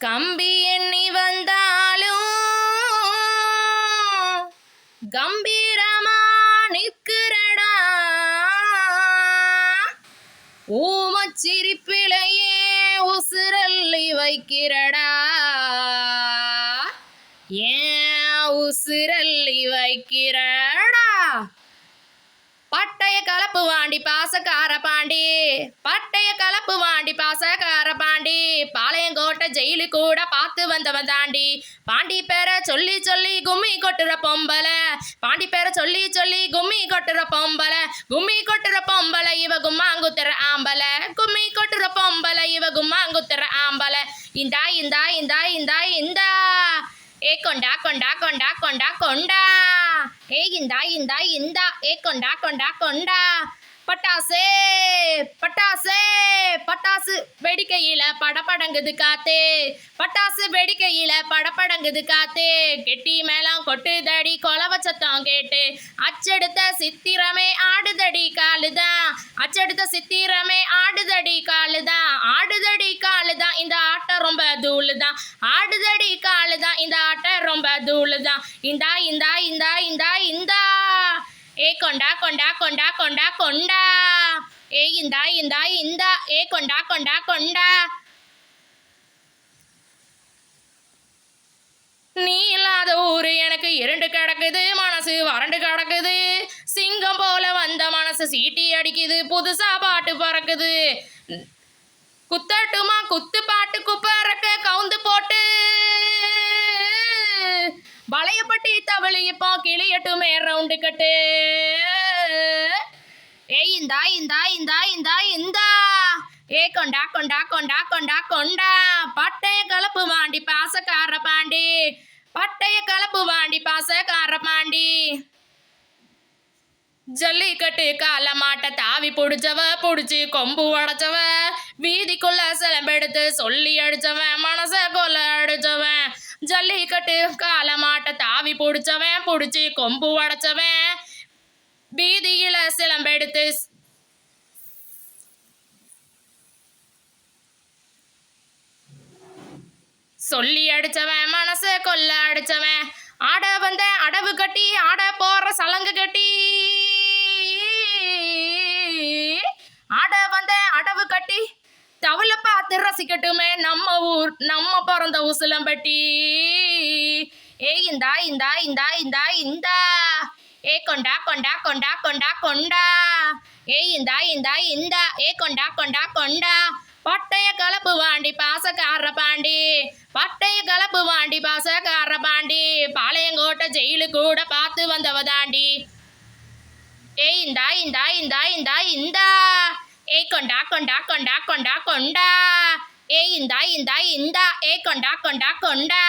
கம்பி எண்ணி வந்தாலும் கம்பீரமா நிற்கிறடா, ஊமச்சிரிப்பிலேயே உசுரல்லி வைக்கிறடா, ஏன் உசுரல்லி வைக்கிறடா. பட்டைய கலப்பு வாண்டி பாசக்கார பாண்டி, பட்டைய கலப்பு வாண்டி பாசக்கார பாண்டி, பாளையங்கோட்டை ஜெயிலு கூட பார்த்து வந்தவன் தாண்டி. பாண்டி பேரை சொல்லி சொல்லி கும்மி கொட்டுற பொம்பலை, பாண்டி பேரை சொல்லி சொல்லி கும்மி கொட்டுற பொம்பலை, கும்மி கொட்டுற பொம்பலை இவ கும்மாங்குத்துற ஆம்பலை, கும்மி கொட்டுற பொம்பலை இவ கும்மாங்குத்துற ஆம்பலை. இந்தா இந்தா இந்தா இந்தா இந்தா ஏ கொண்டா கொண்டா கொண்டா கொண்டா கொண்டா, ஏ இந்தா இந்தா இந்தா ஏ கொண்டா கொண்டா கொண்டா. பட்டாசே பட்டாசே பட்டாசு வெடிக்கையில படபடங்குது காத்தே, பட்டாசு வெடிக்கையில படபடங்குது காத்தே, கெட்டி மேளம் கொட்டுதடி கொலவ சத்தம் கேட்டு, அச்செடுத்த சித்திரமே ஆடுதடி காலுதான், அச்செடுத்த சித்திரமே ஆடுதடி காலுதான், ஆடுதடி காலுதான் இந்த ஆட்டம் ரொம்ப தூளுதான், ஆடுதடி காலுதான் இந்த ஆட்டம் ரொம்ப தூளுதான். இந்தா இந்தா இந்தா இந்தா இந்தா ஏ கொண்டா கொண்டா கொண்டா கொண்டா கொண்டா, ஏ இந்தா இந்தா இந்தா ஏ கொண்டா கொண்டா கொண்டா. நீ இல்லாத ஊரு எனக்கு இருண்டு கிடக்குது, மனசு வறண்டு கிடக்குது, சிங்கம் போல வந்த மனசு சீட்டி அடிக்குது, புதுசா பாட்டு பறக்குது, குத்தட்டுமா குத்து பாட்டு குப்பறக்க கவுந்து போட்டு, வளையப்பட்டி தவளி இப்போ கிளியட்டுமே ரவுண்டு கட்டு. ஏ இந்தா இந்தா இந்தா இந்தா இந்தா ஏ கொண்டா கொண்டா கொண்டா கொண்டா கொண்டா. பட்டைய கலப்பு வாண்டி பாசக்கார பாண்டி, பட்டைய கலப்பு வாண்டி பாசக்கார பாண்டி, ஜல்லிக்கட்டு கால மாட்ட தாவி புடிச்சவ, புடிச்சு கொம்பு உடைச்சவ, வீதிக்குள்ள சிலம்பெடுத்து சொல்லி அடிச்சவன், மனச கொல்ல அடிச்சவன், ஜல்லிக்கட்டு கால மாட்ட தாவி புடிச்சவன், புடிச்சு கொம்பு உடைச்சவன், வீதியில சிலம்பெடுத்து சொல்லி அடிச்சவன், மனச கொல்ல அடிச்சவன், ஆட வந்த அடவு கட்டி ஆட போற சலங்கு கட்டி, ஆட வந்த அடவு கட்டி தவளை பார்த்து ரசிக்கட்டுமே நம்ம ஊர் நம்ம பிறந்த உசிலம்பட்டி. ஏ இந்தா இந்தா இந்தா இந்தா இந்தா ஏ கொண்டா கொண்டா கொண்டா கொண்டா கொண்டா, ஏ இந்தா இந்தா இந்தா ஏ கொண்டா கொண்டா கொண்டா. பட்டைய கலப்பு வாண்டி பாசக்கார பாண்டி, பட்டைய கலப்பு வாண்டி பாசக்கார பாண்டி, பாளையங்கோட்டை ஜெயிலு கூட பார்த்து வந்தவ தாண்டி. ஏ இந்தா இந்தா இந்தா இந்தா இந்தா ஏ கொண்டா கொண்டா கொண்டா கொண்டா கொண்டா, ஏ இந்தா இந்தா இந்தா ஏ கொண்டா கொண்டா கொண்டா.